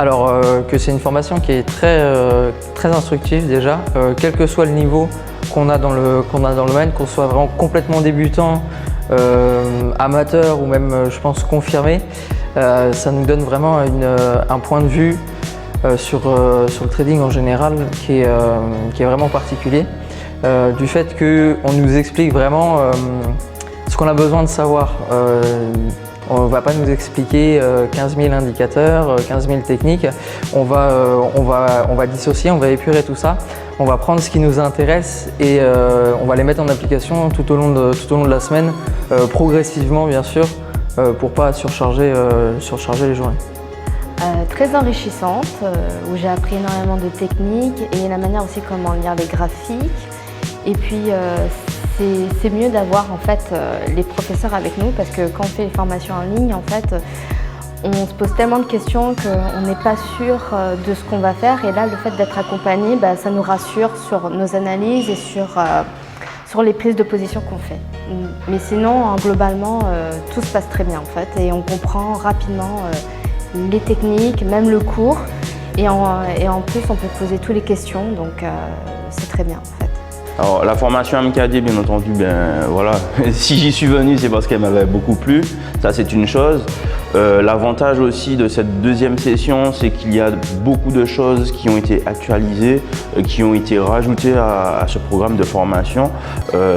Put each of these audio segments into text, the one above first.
Alors que c'est une formation qui est très instructive déjà, quel que soit le niveau qu'on a dans le domaine, qu'on soit vraiment complètement débutant, amateur ou même je pense confirmé, ça nous donne vraiment un point de vue sur le trading en général qui est vraiment particulier, du fait qu'on nous explique vraiment ce qu'on a besoin de savoir. On ne va pas nous expliquer 15 000 indicateurs, 15 000 techniques. On va dissocier, on va épurer tout ça. On va prendre ce qui nous intéresse et on va les mettre en application tout au long de la semaine, progressivement bien sûr, pour ne pas surcharger les journées. Très enrichissante, où j'ai appris énormément de techniques et la manière aussi comment lire les graphiques. Et puis c'est mieux d'avoir en fait les professeurs avec nous, parce que quand on fait les formations en ligne, en fait, on se pose tellement de questions qu'on n'est pas sûr de ce qu'on va faire. Et là, le fait d'être accompagné, ça nous rassure sur nos analyses et sur les prises de position qu'on fait. Mais sinon, globalement, tout se passe très bien en fait, et on comprend rapidement les techniques, même le cours. Et en plus, on peut poser toutes les questions, donc c'est très bien en fait. Alors, la formation MKD, bien entendu, voilà, si j'y suis venu, c'est parce qu'elle m'avait beaucoup plu. Ça, c'est une chose. L'avantage aussi de cette deuxième session, c'est qu'il y a beaucoup de choses qui ont été actualisées, qui ont été rajoutées à ce programme de formation,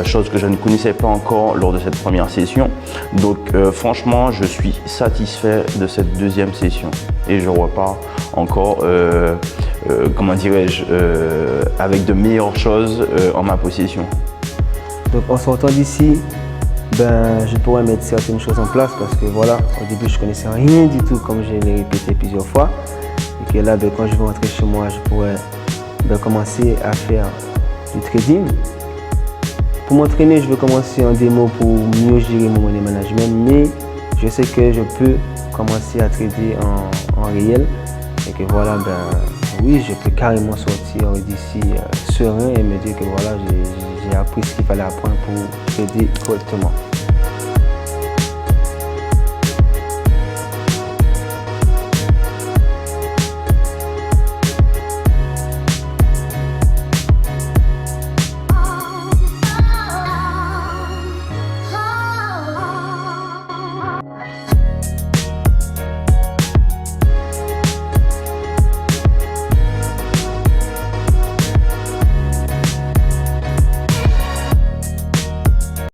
chose que je ne connaissais pas encore lors de cette première session. Donc, franchement, je suis satisfait de cette deuxième session et je repars encore, comment dirais-je, avec de meilleures choses en ma possession. Donc, en sortant d'ici, je pourrais mettre certaines choses en place, parce que voilà, au début je connaissais rien du tout, comme je l'ai répété plusieurs fois, et que là, quand je vais rentrer chez moi, je pourrais commencer à faire du trading. Pour m'entraîner, je vais commencer en démo pour mieux gérer mon money management, mais je sais que je peux commencer à trader en réel, et que voilà, oui, je peux carrément sortir d'ici serein et me dire que voilà, j'ai appris ce qu'il fallait apprendre pour trader correctement.